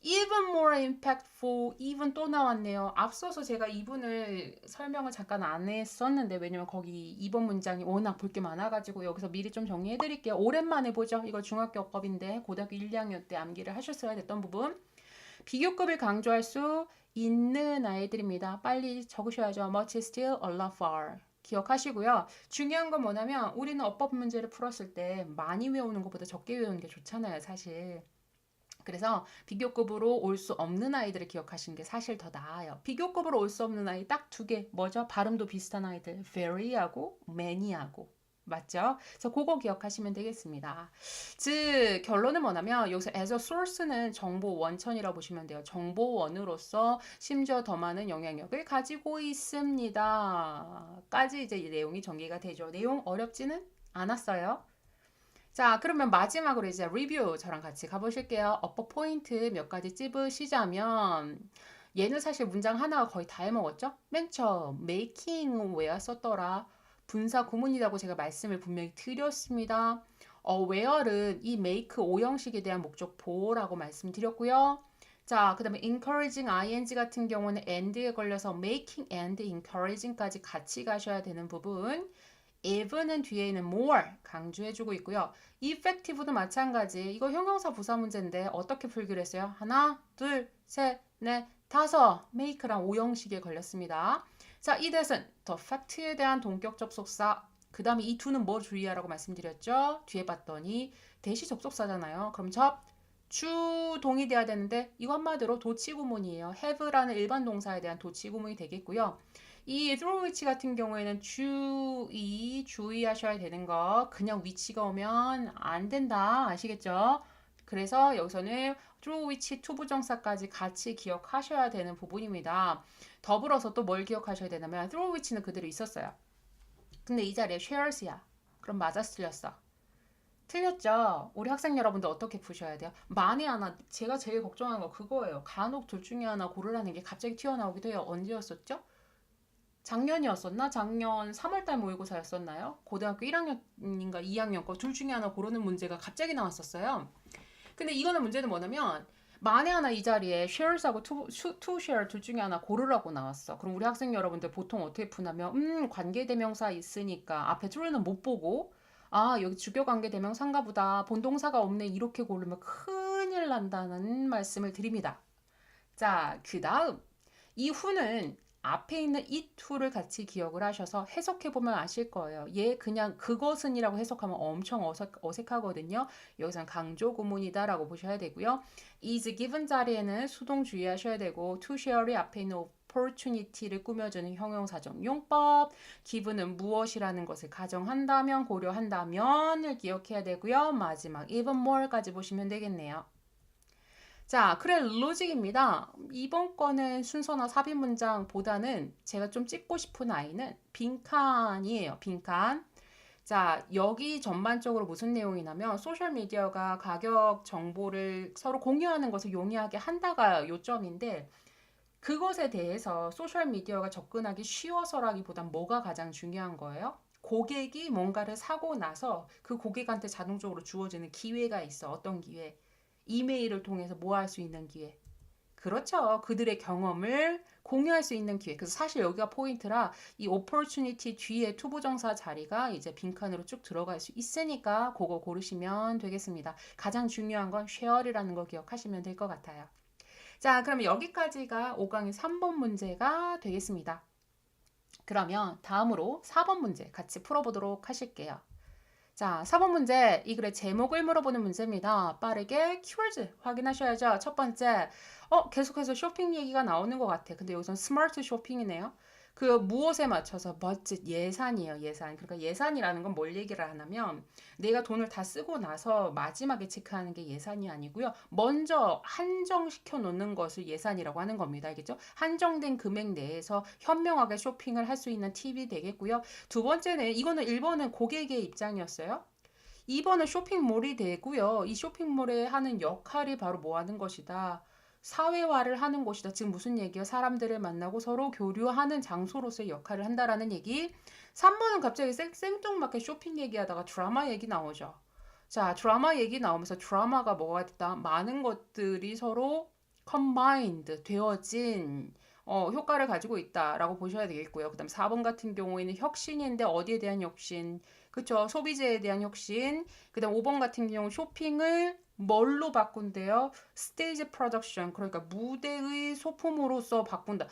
even more impactful, even 또 나왔네요. 앞서서 제가 이분을 설명을 잠깐 안 했었는데 왜냐면 거기 2번 문장이 워낙 볼 게 많아가지고 여기서 미리 좀 정리해 드릴게요. 오랜만에 보죠. 이거 중학교법인데 고등학교 1, 2학년 때 암기를 하셨어야 됐던 부분. 비교급을 강조할 수 있는 아이들입니다. 빨리 적으셔야죠. Much is still a lot far. 기억하시고요. 중요한 건 뭐냐면 우리는 어법 문제를 풀었을 때 많이 외우는 것보다 적게 외우는 게 좋잖아요. 사실. 그래서 비교급으로 올 수 없는 아이들을 기억하시는 게 사실 더 나아요. 비교급으로 올 수 없는 아이 딱 두 개. 뭐죠? 발음도 비슷한 아이들. very하고 many하고. 맞죠? 그래서 그거 기억하시면 되겠습니다. 즉 결론은 뭐냐면 여기서 as a source는 정보 원천이라고 보시면 돼요. 정보원으로서 심지어 더 많은 영향력을 가지고 있습니다. 까지 이제 이 내용이 전개가 되죠. 내용 어렵지는 않았어요. 자, 그러면 마지막으로 이제 리뷰 저랑 같이 가보실게요. 어법 포인트 몇 가지 찝으시자면 얘는 사실 문장 하나가 거의 다 해먹었죠? 맨 처음 making where 썼더라. 분사 구문이라고 제가 말씀을 분명히 드렸습니다. where는 이 make 오형식에 대한 목적 보호라고 말씀드렸고요. 자, 그 다음에 encouraging ing 같은 경우는 and에 걸려서 making and encouraging까지 같이 가셔야 되는 부분. eve는 뒤에 있는 more 강조해주고 있고요. effective도 마찬가지. 이거 형용사 부사 문제인데 어떻게 풀기로 했어요? 하나, 둘, 셋, 넷, 다섯. make랑 오형식에 걸렸습니다. 자, 이 that은 the fact에 대한 동격 접속사. 그 다음에 이 to는 뭐 주의하라고 말씀드렸죠? 뒤에 봤더니 대시 접속사잖아요. 그럼 주동이 돼야 되는데 이거 한마디로 도치구문이에요. have라는 일반 동사에 대한 도치구문이 되겠고요. 이 through which 같은 경우에는 주의하셔야 되는 거 그냥 위치가 오면 안 된다 아시겠죠? 그래서 여기서는 through which 투부정사까지 같이 기억하셔야 되는 부분입니다. 더불어서 또 뭘 기억하셔야 되냐면 through which는 그대로 있었어요. 근데 이 자리에 shares야. 그럼 맞았어 틀렸어? 틀렸죠? 우리 학생 여러분들 어떻게 푸셔야 돼요? 만에 하나 제가 제일 걱정하는 거 그거예요. 간혹 둘 중에 하나 고르라는 게 갑자기 튀어나오기도 해요. 언제였었죠? 작년이었었나? 작년 3월달 모의고사였었나요? 고등학교 1학년인가 2학년 거 둘 중에 하나 고르는 문제가 갑자기 나왔었어요. 근데 이거는 문제는 뭐냐면 만에 하나 이 자리에 shares하고 to share 둘 중에 하나 고르라고 나왔어. 그럼 우리 학생 여러분들 보통 어떻게 푸냐면 관계대명사 있으니까 앞에 true는 못 보고 여기 주격관계대명사인가 보다. 본동사가 없네. 이렇게 고르면 큰일 난다는 말씀을 드립니다. 자, 그 다음 이후는 앞에 있는 it to를 같이 기억을 하셔서 해석해보면 아실 거예요. 얘 그냥 그것은이라고 해석하면 엄청 어색하거든요. 여기서는 강조 구문이다 라고 보셔야 되고요. is given 자리에는 수동 주의하셔야 되고 to share이 앞에 있는 opportunity를 꾸며주는 형용사적 용법, given은 무엇이라는 것을 가정한다면 고려한다면을 기억해야 되고요. 마지막 even more까지 보시면 되겠네요. 자, 그래 로직입니다. 이번 거는 순서나 삽입 문장보다는 제가 좀 찍고 싶은 아이는 빈칸이에요. 빈칸. 자, 여기 전반적으로 무슨 내용이냐면 소셜미디어가 가격 정보를 서로 공유하는 것을 용이하게 한다가 요점인데 그것에 대해서 소셜미디어가 접근하기 쉬워서라기보단 뭐가 가장 중요한 거예요? 고객이 뭔가를 사고 나서 그 고객한테 자동적으로 주어지는 기회가 있어. 어떤 기회? 이메일을 통해서 뭐 할 수 있는 기회. 그렇죠. 그들의 경험을 공유할 수 있는 기회. 그래서 사실 여기가 포인트라 이 opportunity 뒤에 투부정사 자리가 이제 빈칸으로 쭉 들어갈 수 있으니까 그거 고르시면 되겠습니다. 가장 중요한 건 share이라는 거 기억하시면 될 것 같아요. 자, 그러면 여기까지가 5강의 3번 문제가 되겠습니다. 그러면 다음으로 4번 문제 같이 풀어보도록 하실게요. 자, 4번 문제, 이 글의 제목을 물어보는 문제입니다. 빠르게 키워드 확인하셔야죠. 첫 번째, 계속해서 쇼핑 얘기가 나오는 것 같아. 근데 여기선 스마트 쇼핑이네요. 그 무엇에 맞춰서 budget 예산이에요, 예산. 그러니까 예산이라는 건 뭘 얘기를 하냐면 내가 돈을 다 쓰고 나서 마지막에 체크하는 게 예산이 아니고요. 먼저 한정시켜 놓는 것을 예산이라고 하는 겁니다. 알겠죠? 한정된 금액 내에서 현명하게 쇼핑을 할 수 있는 팁이 되겠고요. 두 번째는 이거는 1번은 고객의 입장이었어요. 2번은 쇼핑몰이 되고요. 이 쇼핑몰에 하는 역할이 바로 뭐 하는 것이다. 사회화를 하는 곳이다. 지금 무슨 얘기예요? 사람들을 만나고 서로 교류하는 장소로서의 역할을 한다라는 얘기. 3번은 갑자기 생뚱맞게 쇼핑 얘기하다가 드라마 얘기 나오죠. 자, 드라마 얘기 나오면서 드라마가 뭐가 됐다? 많은 것들이 서로 combined, 되어진 효과를 가지고 있다라고 보셔야 되겠고요. 그 다음 4번 같은 경우에는 혁신인데 어디에 대한 혁신? 그쵸? 소비재에 대한 혁신. 그 다음 5번 같은 경우 쇼핑을 뭘로 바꾼대요? 스테이지 프로덕션, 그러니까 무대의 소품으로서 바꾼다.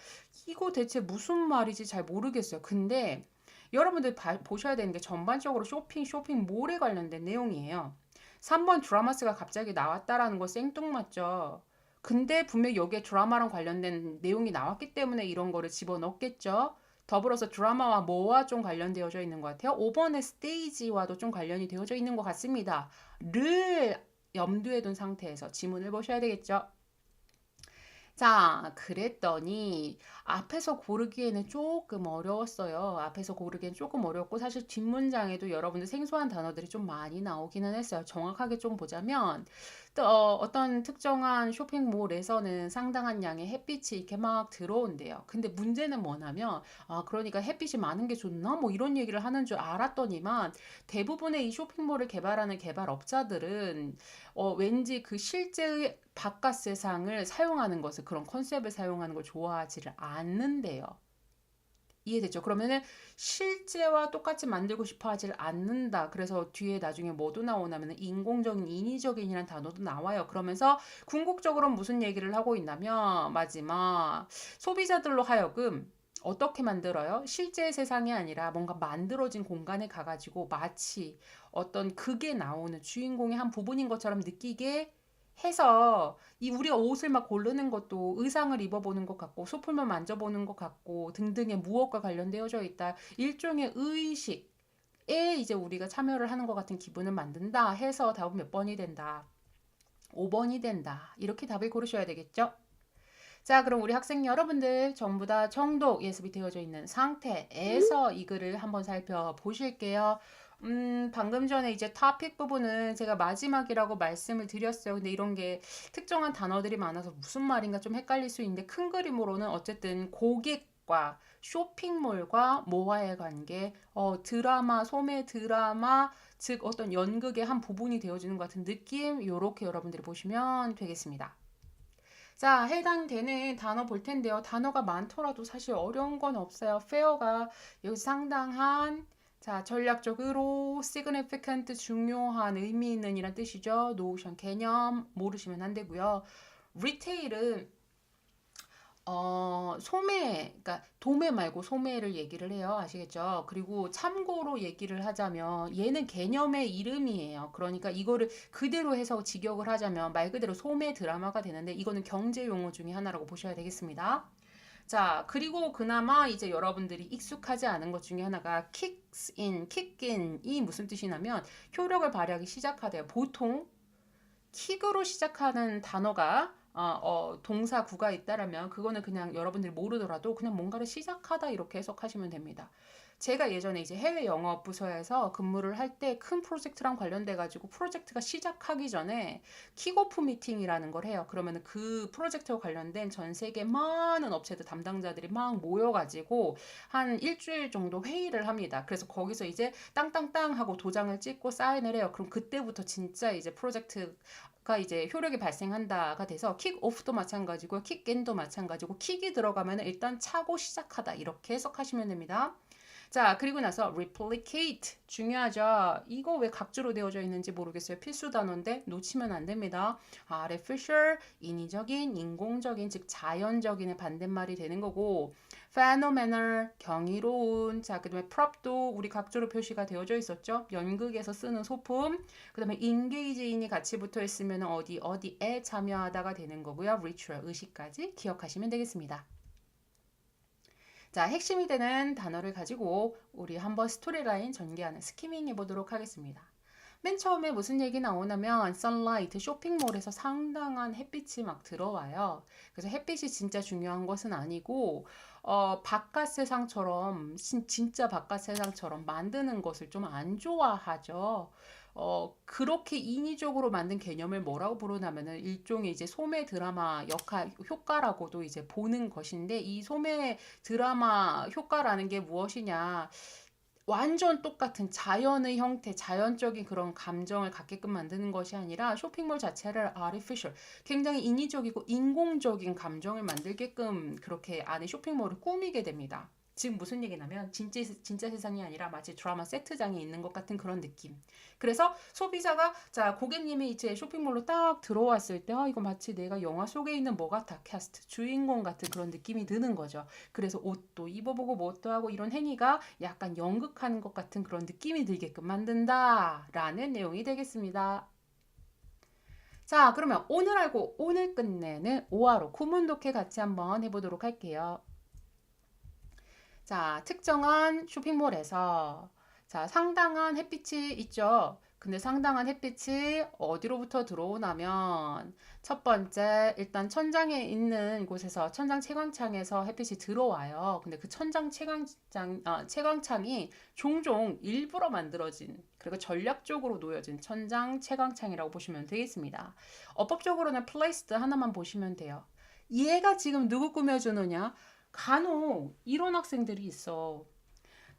이거 대체 무슨 말이지 잘 모르겠어요. 근데 여러분들 보셔야 되는 게 전반적으로 쇼핑몰에 관련된 내용이에요. 3번 드라마스가 갑자기 나왔다라는 거 생뚱맞죠. 근데 분명히 여기에 드라마랑 관련된 내용이 나왔기 때문에 이런 거를 집어넣겠죠. 더불어서 드라마와 뭐와 좀 관련되어져 있는 것 같아요. 5번의 스테이지와도 좀 관련이 되어져 있는 것 같습니다. 를 염두에 둔 상태에서 지문을 보셔야 되겠죠. 자, 그랬더니 앞에서 고르기에는 조금 어려웠어요. 앞에서 고르기엔 조금 어렵고 사실 뒷문장에도 여러분들 생소한 단어들이 좀 많이 나오기는 했어요. 정확하게 좀 보자면 또 어떤 특정한 쇼핑몰에서는 상당한 양의 햇빛이 이렇게 막 들어온대요. 근데 문제는 뭐냐면 그러니까 햇빛이 많은 게 좋나? 뭐 이런 얘기를 하는 줄 알았더니만 대부분의 이 쇼핑몰을 개발하는 개발업자들은 왠지 그 실제의 바깥 세상을 사용하는 것을 그런 컨셉을 사용하는 걸 좋아하지를 않는데요. 이해됐죠? 그러면은 실제와 똑같이 만들고 싶어 하질 않는다. 그래서 뒤에 나중에 뭐도 나오냐면 인공적인, 인위적인이라는 단어도 나와요. 그러면서 궁극적으로 무슨 얘기를 하고 있냐면 마지막 소비자들로 하여금 어떻게 만들어요? 실제 세상이 아니라 뭔가 만들어진 공간에 가가지고 마치 어떤 극에 나오는 주인공의 한 부분인 것처럼 느끼게 해서 이 우리가 옷을 막 고르는 것도 의상을 입어보는 것 같고 소품을 만져보는 것 같고 등등의 무엇과 관련되어져 있다. 일종의 의식에 이제 우리가 참여를 하는 것 같은 기분을 만든다 해서 답은 몇 번이 된다. 5번이 된다. 이렇게 답을 고르셔야 되겠죠? 자, 그럼 우리 학생 여러분들 전부 다 정독 예습이 되어져 있는 상태에서 이 글을 한번 살펴보실게요. 방금 전에 이제 토픽 부분은 제가 마지막이라고 말씀을 드렸어요. 근데 이런 게 특정한 단어들이 많아서 무슨 말인가 좀 헷갈릴 수 있는데 큰 그림으로는 어쨌든 고객과 쇼핑몰과 모아의 관계, 드라마, 소매 드라마, 즉 어떤 연극의 한 부분이 되어지는 것 같은 느낌, 요렇게 여러분들이 보시면 되겠습니다. 자, 해당되는 단어 볼 텐데요. 단어가 많더라도 사실 어려운 건 없어요. fair가 여기 상당한, 자, 전략적으로 significant 중요한 의미 있는 이란 뜻이죠. notion 개념 모르시면 안 되고요. retail은 소매, 그러니까 도매 말고 소매를 얘기를 해요. 아시겠죠? 그리고 참고로 얘기를 하자면 얘는 개념의 이름이에요. 그러니까 이거를 그대로 해서 직역을 하자면 말 그대로 소매 드라마가 되는데 이거는 경제 용어 중에 하나라고 보셔야 되겠습니다. 자, 그리고 그나마 이제 여러분들이 익숙하지 않은 것 중에 하나가 kicks in, kick in이 무슨 뜻이냐면 효력을 발휘하기 시작하대요. 보통 킥으로 시작하는 단어가 동사구가 있다라면 그거는 그냥 여러분들이 모르더라도 그냥 뭔가를 시작하다 이렇게 해석하시면 됩니다. 제가 예전에 이제 해외 영업 부서에서 근무를 할 때 큰 프로젝트랑 관련돼 가지고 프로젝트가 시작하기 전에 킥오프 미팅이라는 걸 해요. 그러면 그 프로젝트와 관련된 전 세계 많은 업체들 담당자들이 막 모여가지고 한 일주일 정도 회의를 합니다. 그래서 거기서 이제 땅땅땅 하고 도장을 찍고 사인을 해요. 그럼 그때부터 진짜 이제 프로젝트가 이제 효력이 발생한다가 돼서 킥오프도 마찬가지고 킥인도 마찬가지고 킥이 들어가면 일단 차고 시작하다 이렇게 해석하시면 됩니다. 자, 그리고 나서 replicate 중요하죠. 이거 왜 각주로 되어져 있는지 모르겠어요. 필수 단어인데 놓치면 안 됩니다. artificial 인위적인, 인공적인, 즉 자연적인의 반대말이 되는 거고 phenomenal 경이로운. 자, 그다음에 prop도 우리 각주로 표시가 되어져 있었죠. 연극에서 쓰는 소품. 그다음에 engage인이 같이 붙어 있으면 어디에 참여하다가 되는 거고요. ritual 의식까지 기억하시면 되겠습니다. 자, 핵심이 되는 단어를 가지고 우리 한번 스토리라인 전개하는 스키밍 해보도록 하겠습니다. 맨 처음에 무슨 얘기 나오냐면 선라이트 쇼핑몰에서 상당한 햇빛이 막 들어와요. 그래서 햇빛이 진짜 중요한 것은 아니고 바깥 세상처럼 진짜 바깥 세상처럼 만드는 것을 좀 안 좋아하죠. 그렇게 인위적으로 만든 개념을 뭐라고 부르냐면은 일종의 이제 소매 드라마 역할 효과라고도 이제 보는 것인데 이 소매 드라마 효과라는 게 무엇이냐? 완전 똑같은 자연의 형태, 자연적인 그런 감정을 갖게끔 만드는 것이 아니라 쇼핑몰 자체를 artificial, 굉장히 인위적이고 인공적인 감정을 만들게끔 그렇게 안에 쇼핑몰을 꾸미게 됩니다. 지금 무슨 얘기냐면 진짜 세상이 아니라 마치 드라마 세트장에 있는 것 같은 그런 느낌. 그래서 소비자가 자 고객님이 이제 쇼핑몰로 딱 들어왔을 때 이거 마치 내가 영화 속에 있는 뭐 같아 캐스트 주인공 같은 그런 느낌이 드는 거죠. 그래서 옷도 입어보고 뭣도 하고 이런 행위가 약간 연극하는 것 같은 그런 느낌이 들게끔 만든다라는 내용이 되겠습니다. 자, 그러면 오늘 알고 오늘 끝내는 5화로 구문독해 같이 한번 해보도록 할게요. 자, 특정한 쇼핑몰에서 자, 상당한 햇빛이 있죠. 근데 상당한 햇빛이 어디로부터 들어오냐면 첫 번째 일단 천장에 있는 곳에서 천장 채광창에서 햇빛이 들어와요. 근데 그 천장 채광창이 종종 일부러 만들어진 그리고 전략적으로 놓여진 천장 채광창이라고 보시면 되겠습니다. 어법적으로는 placed 하나만 보시면 돼요. 얘가 지금 누구 꾸며주느냐? 간혹 이런 학생들이 있어.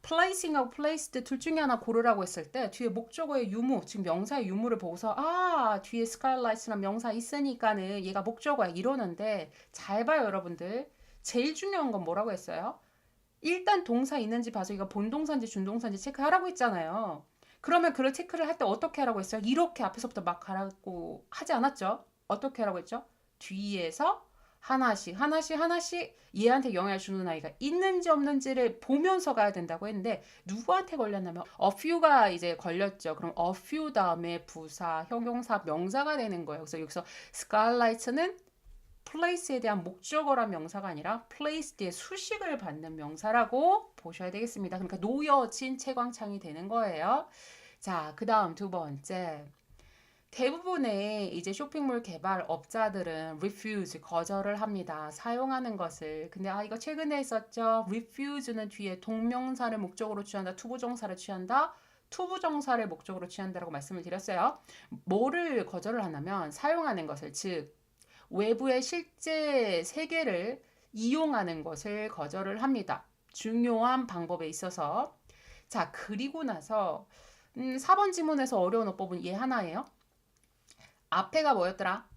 placing하고 placed 둘 중에 하나 고르라고 했을 때 뒤에 목적어의 유무, 지금 명사의 유무를 보고서 뒤에 skylights란 명사 있으니까는 얘가 목적어야 이러는데 잘 봐요 여러분들. 제일 중요한 건 뭐라고 했어요? 일단 동사 있는지 봐서 이거 본동사인지 준동사인지 체크하라고 했잖아요. 그러면 그걸 체크를 할 때 어떻게 하라고 했어요? 이렇게 앞에서부터 막 가라고 하지 않았죠? 어떻게 하라고 했죠? 뒤에서 하나씩 얘한테 영향을 주는 아이가 있는지 없는지를 보면서 가야 된다고 했는데 누구한테 걸렸냐면 a few가 이제 걸렸죠. 그럼 a few 다음에 부사, 형용사, 명사가 되는 거예요. 그래서 여기서 skylights는 place에 대한 목적어란 명사가 아니라 place드의 수식을 받는 명사라고 보셔야 되겠습니다. 그러니까 놓여진 채광창이 되는 거예요. 자, 그 다음 두 번째. 대부분의 이제 쇼핑몰 개발업자들은 refuse, 거절을 합니다. 사용하는 것을. 근데 이거 최근에 있었죠. refuse는 뒤에 동명사를 목적으로 취한다. 투부정사를 취한다. 투부정사를 목적으로 취한다라고 말씀을 드렸어요. 뭐를 거절을 하냐면 사용하는 것을, 즉 외부의 실제 세계를 이용하는 것을 거절을 합니다. 중요한 방법에 있어서. 자, 그리고 나서 4번 지문에서 어려운 어법은 얘 하나예요. 앞에가 뭐였더라?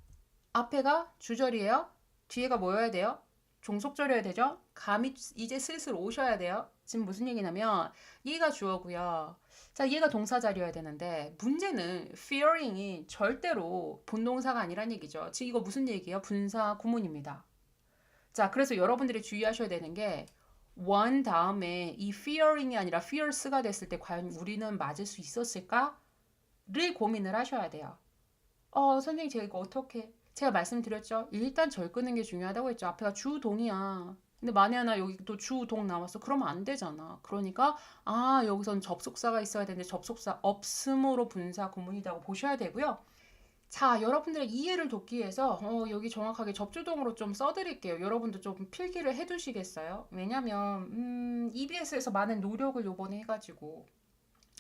앞에가 주절이에요. 뒤에가 뭐여야 돼요? 종속절이어야 되죠? 감이 이제 슬슬 오셔야 돼요. 지금 무슨 얘기냐면 얘가 주어고요. 자, 얘가 동사 자리여야 되는데 문제는 fearing이 절대로 본동사가 아니란 얘기죠. 지금 이거 무슨 얘기예요? 분사 구문입니다. 자, 그래서 여러분들이 주의하셔야 되는 게 one 다음에 이 fearing이 아니라 fierce가 됐을 때 과연 우리는 맞을 수 있었을까를 고민을 하셔야 돼요. 선생님 제가 이거 어떻게 제가 말씀드렸죠. 일단 절 끄는 게 중요하다고 했죠. 앞에가 주동이야. 근데 만에 하나 여기 또 주동 나왔어. 그러면 안 되잖아. 그러니까 여기선 접속사가 있어야 되는데 접속사 없음으로 분사 구문이라고 보셔야 되고요. 자, 여러분들의 이해를 돕기 위해서 여기 정확하게 접주동으로 좀 써드릴게요. 여러분도 좀 필기를 해두시겠어요? 왜냐면 EBS에서 많은 노력을 요번에 해가지고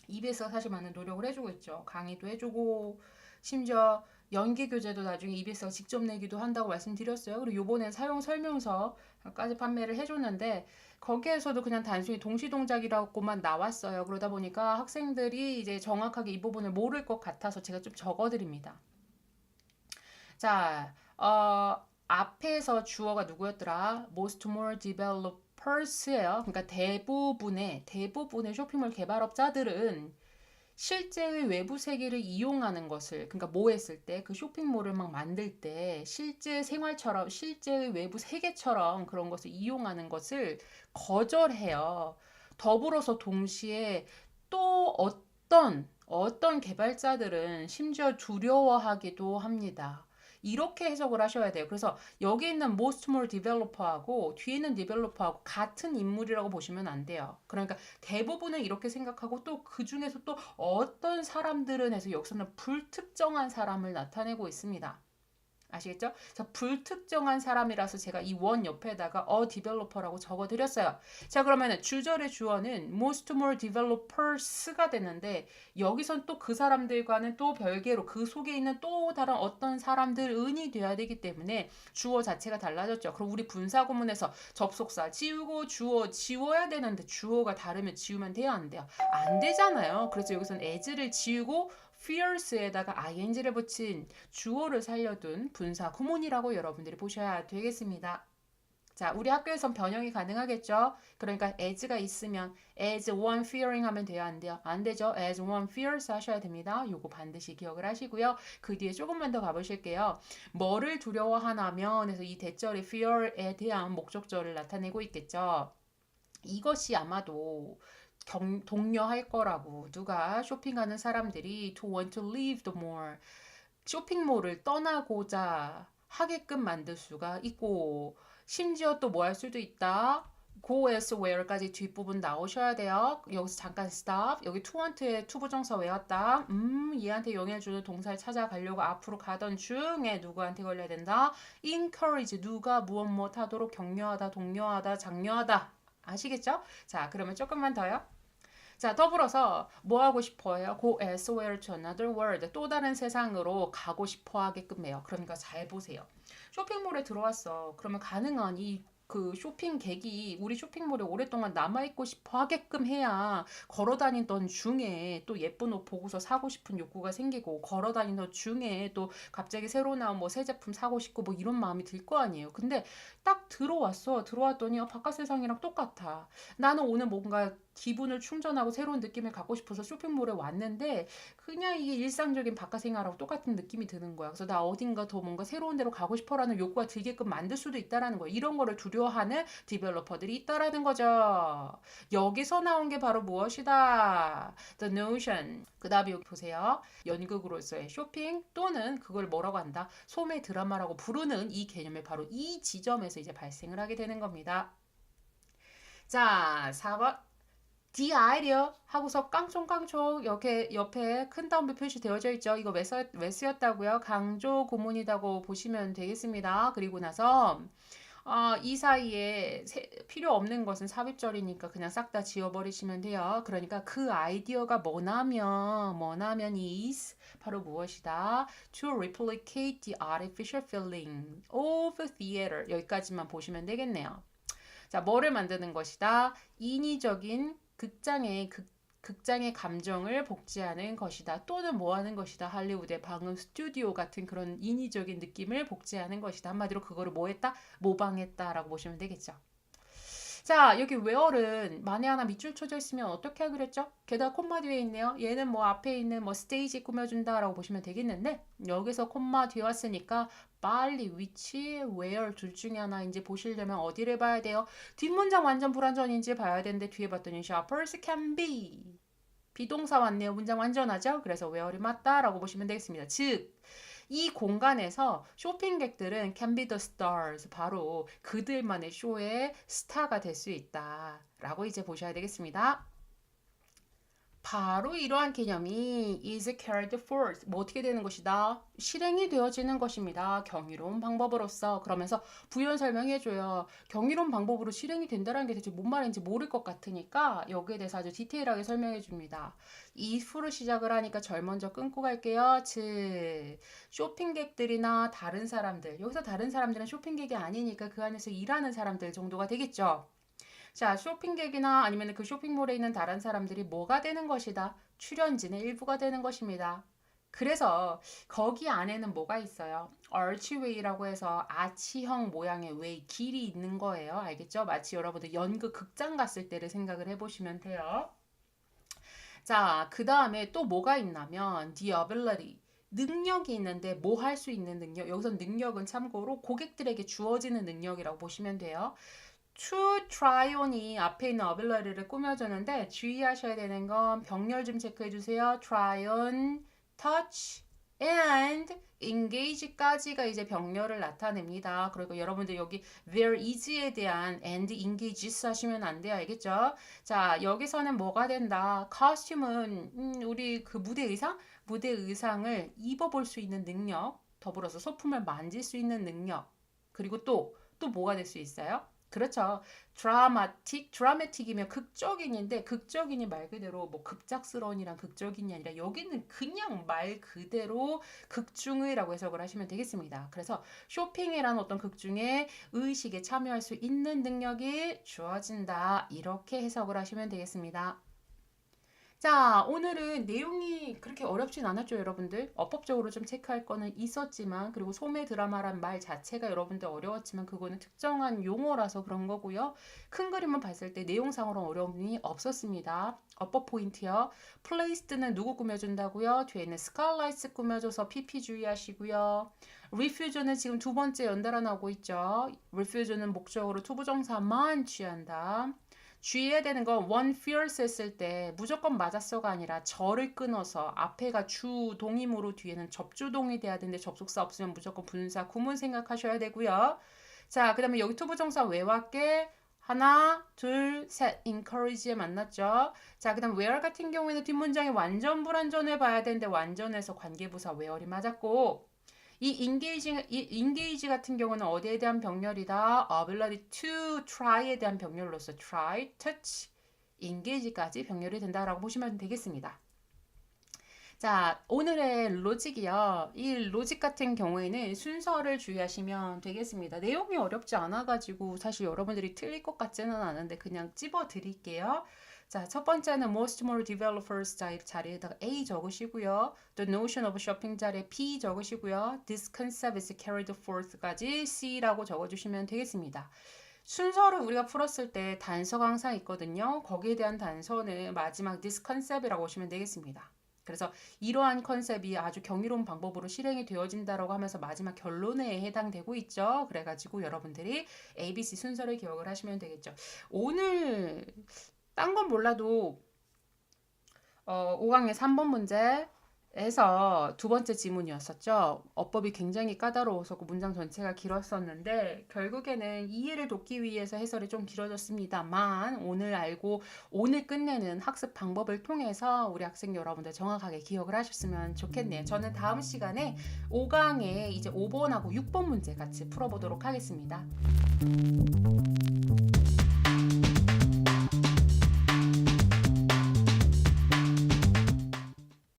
EBS가 사실 많은 노력을 해주고 있죠. 강의도 해주고 심지어 연기 교재도 나중에 EBS가 직접 내기도 한다고 말씀드렸어요. 그리고 요번엔 사용 설명서까지 판매를 해줬는데 거기에서도 그냥 단순히 동시 동작이라고만 나왔어요. 그러다 보니까 학생들이 이제 정확하게 이 부분을 모를 것 같아서 제가 좀 적어드립니다. 자, 앞에서 주어가 누구였더라? Most more developers예요. 그러니까 대부분의 쇼핑몰 개발업자들은 실제의 외부 세계를 이용하는 것을, 그러니까 뭐 했을 때, 그 쇼핑몰을 막 만들 때 실제 생활처럼, 실제의 외부 세계처럼 그런 것을 이용하는 것을 거절해요. 더불어서 동시에 또 어떤 개발자들은 심지어 두려워하기도 합니다. 이렇게 해석을 하셔야 돼요. 그래서 여기 있는 most more developer하고 뒤에 있는 developer하고 같은 인물이라고 보시면 안 돼요. 그러니까 대부분은 이렇게 생각하고 또 그 중에서 또 어떤 사람들은 해서 여기서는 불특정한 사람을 나타내고 있습니다. 아시겠죠? 자, 불특정한 사람이라서 제가 이 원 옆에다가 developer라고 적어드렸어요. 자, 그러면 주절의 주어는 most more developers가 되는데 여기선 또 그 사람들과는 또 별개로 그 속에 있는 또 다른 어떤 사람들은이 돼야 되기 때문에 주어 자체가 달라졌죠. 그럼 우리 분사구문에서 접속사 지우고 주어 지워야 되는데 주어가 다르면 지우면 돼요, 안 돼요? 안 되잖아요. 그래서 여기선 as를 지우고 fierce에다가 ing를 붙인 주어를 살려둔 분사 구문이라고 여러분들이 보셔야 되겠습니다. 자, 우리 학교에선 변형이 가능하겠죠? 그러니까 as가 있으면 as one fearing 하면 돼요, 안 돼요? 안 되죠? as one fierce 하셔야 됩니다. 요거 반드시 기억을 하시고요. 그 뒤에 조금만 더 가보실게요. 뭐를 두려워하냐면 해서 이 대절이 fear에 대한 목적절을 나타내고 있겠죠. 이것이 아마도 독려할 거라고 누가 쇼핑하는 사람들이 to want to leave the mall 쇼핑몰을 떠나고자 하게끔 만들 수가 있고 심지어 또 뭐 할 수도 있다. go elsewhere까지 뒷부분 나오셔야 돼요. 여기서 잠깐 stop. 여기 to want의 to 부정사 외웠다. 얘한테 영향을 주는 동사를 찾아가려고 앞으로 가던 중에 누구한테 걸려야 된다. encourage 누가 무엇 하도록 격려하다, 독려하다, 장려하다. 아시겠죠? 자, 그러면 조금만 더요. 자, 더불어서 뭐 하고 싶어요? Go elsewhere to another world. 또 다른 세상으로 가고 싶어 하게끔 해요. 그러니까 잘 보세요. 쇼핑몰에 들어왔어. 그러면 가능한 그 쇼핑객이 우리 쇼핑몰에 오랫동안 남아있고 싶어 하게끔 해야 걸어 다니던 중에 또 예쁜 옷 보고서 사고 싶은 욕구가 생기고 걸어 다니던 중에 또 갑자기 새로 나온 뭐 새 제품 사고 싶고 뭐 이런 마음이 들 거 아니에요. 근데 딱 들어왔어. 들어왔더니 바깥 세상이랑 똑같아. 나는 오늘 뭔가 기분을 충전하고 새로운 느낌을 갖고 싶어서 쇼핑몰에 왔는데 그냥 이게 일상적인 바깥 생활하고 똑같은 느낌이 드는 거야. 그래서 나 어딘가 더 뭔가 새로운 데로 가고 싶어라는 욕구가 들게끔 만들 수도 있다라는 거야. 이런 거를 두려워하는 디벨로퍼들이 있다라는 거죠. 여기서 나온 게 바로 무엇이다? The notion. 그 다음에 여기 보세요. 연극으로서의 쇼핑 또는 그걸 뭐라고 한다? 소매 드라마라고 부르는 이 개념이 바로 이 지점에서 이제 발생을 하게 되는 겁니다. 자, 4번. The idea 하고서 깡총깡총 이렇게 옆에 큰 따옴표 표시되어져 있죠. 이거 왜 쓰였다고요? 강조 구문이라고 보시면 되겠습니다. 그리고 나서 이 사이에 필요 없는 것은 삽입절이니까 그냥 싹 다 지워버리시면 돼요. 그러니까 그 아이디어가 뭐냐면 is 바로 무엇이다? To replicate the artificial feeling of theater 여기까지만 보시면 되겠네요. 자, 뭐를 만드는 것이다? 인위적인 극장의 감정을 복제하는 것이다. 또는 뭐 하는 것이다. 할리우드의 방음 스튜디오 같은 그런 인위적인 느낌을 복제하는 것이다. 한마디로 그거를 뭐 했다? 모방했다라고 보시면 되겠죠. 자, 여기 where은 만에 하나 밑줄 쳐져 있으면 어떻게 하기로 했죠? 게다가 콤마 뒤에 있네요. 얘는 뭐 앞에 있는 뭐 스테이지 꾸며준다라고 보시면 되겠는데 여기서 콤마 뒤에 왔으니까 빨리 which, where 둘 중에 하나인지 보시려면 어디를 봐야 돼요? 뒷문장 완전 불완전인지 봐야 되는데 뒤에 봤더니 shoppers can be 비동사 왔네요. 문장 완전하죠? 그래서 where이 맞다라고 보시면 되겠습니다. 즉 이 공간에서 쇼핑객들은 can be the stars 바로 그들만의 쇼의 스타가 될 수 있다 라고 이제 보셔야 되겠습니다. 바로 이러한 개념이 is carried forth 뭐 어떻게 되는 것이다 실행이 되어지는 것입니다. 경이로운 방법으로서 그러면서 부연 설명해줘요. 경이로운 방법으로 실행이 된다는 게 대체 뭔 말인지 모를 것 같으니까 여기에 대해서 아주 디테일하게 설명해 줍니다. if로 시작을 하니까 절 먼저 끊고 갈게요. 즉 쇼핑객들이나 다른 사람들 여기서 다른 사람들은 쇼핑객이 아니니까 그 안에서 일하는 사람들 정도가 되겠죠. 자, 쇼핑객이나 아니면 그 쇼핑몰에 있는 다른 사람들이 뭐가 되는 것이다? 출연진의 일부가 되는 것입니다. 그래서 거기 안에는 뭐가 있어요? archway라고 해서 아치형 모양의 웨이, 길이 있는 거예요. 알겠죠? 마치 여러분들 연극 극장 갔을 때를 생각을 해보시면 돼요. 자, 그 다음에 또 뭐가 있냐면 the ability. 능력이 있는데 뭐 할 수 있는 능력? 여기서 능력은 참고로 고객들에게 주어지는 능력이라고 보시면 돼요. to try on이 앞에 있는 ability를 꾸며주는데 주의하셔야 되는 건 병렬 좀 체크해 주세요. try on, touch, and engage까지가 이제 병렬을 나타냅니다. 그리고 여러분들 여기 there is에 대한 and engages 하시면 안 돼요. 알겠죠? 자, 여기서는 뭐가 된다? costume은 우리 그 무대 의상? 무대 의상을 입어볼 수 있는 능력, 더불어서 소품을 만질 수 있는 능력, 그리고 또 뭐가 될 수 있어요? 그렇죠. 드라마틱이면 극적인인데 극적인이 말 그대로 뭐 급작스러운이랑 극적인이 아니라 여기는 그냥 말 그대로 극중의라고 해석을 하시면 되겠습니다. 그래서 쇼핑이라는 어떤 극중의 의식에 참여할 수 있는 능력이 주어진다. 이렇게 해석을 하시면 되겠습니다. 자, 오늘은 내용이 그렇게 어렵진 않았죠, 여러분들. 어법적으로 좀 체크할 거는 있었지만, 그리고 소매 드라마란 말 자체가 여러분들 어려웠지만, 그거는 특정한 용어라서 그런 거고요. 큰 그림을 봤을 때 내용상으로 어려움이 없었습니다. 어법 포인트요. 플레이스드는 누구 꾸며준다고요? 뒤에는 스칼라이트 꾸며줘서 PP 주의하시고요. 리퓨저는 지금 두 번째 연달아 나오고 있죠. 리퓨저는 목적으로 투부정사만 취한다. 주의해야 되는 건 one fierce 했을 때 무조건 맞았어가 아니라 절을 끊어서 앞에가 주 동임으로 뒤에는 접주동이 돼야 되는데 접속사 없으면 무조건 분사 구문 생각하셔야 되고요. 자, 그 다음에 여기 투부정사 외화께 하나, 둘, 셋, encourage에 만났죠. 자, 그 다음 where 같은 경우에는 뒷문장이 완전 불완전해 봐야 되는데 완전해서 관계부사 where이 맞았고 이 engage 같은 경우는 어디에 대한 병렬이다? ability to try에 대한 병렬로서 try, touch, engage까지 병렬이 된다라고 보시면 되겠습니다. 자, 오늘의 로직이요. 이 로직 같은 경우에는 순서를 주의하시면 되겠습니다. 내용이 어렵지 않아가지고 사실 여러분들이 틀릴 것 같지는 않은데 그냥 찝어 드릴게요. 자, 첫 번째는 most more developers 자리에다가 A 적으시고요. The notion of shopping 자리에 P 적으시고요. This concept is carried forth까지 C라고 적어주시면 되겠습니다. 순서를 우리가 풀었을 때 단서가 항상 있거든요. 거기에 대한 단서는 마지막 this concept이라고 보시면 되겠습니다. 그래서 이러한 컨셉이 아주 경이로운 방법으로 실행이 되어진다라고 하면서 마지막 결론에 해당되고 있죠. 그래가지고 여러분들이 ABC 순서를 기억을 하시면 되겠죠. 오늘 딴 건 몰라도 5강의 3번 문제에서 두 번째 지문이었었죠. 어법이 굉장히 까다로워서 그 문장 전체가 길었었는데 결국에는 이해를 돕기 위해서 해설이 좀 길어졌습니다만 오늘 알고 오늘 끝내는 학습 방법을 통해서 우리 학생 여러분들 정확하게 기억을 하셨으면 좋겠네요. 저는 다음 시간에 5강에 이제 5번하고 6번 문제 같이 풀어보도록 하겠습니다.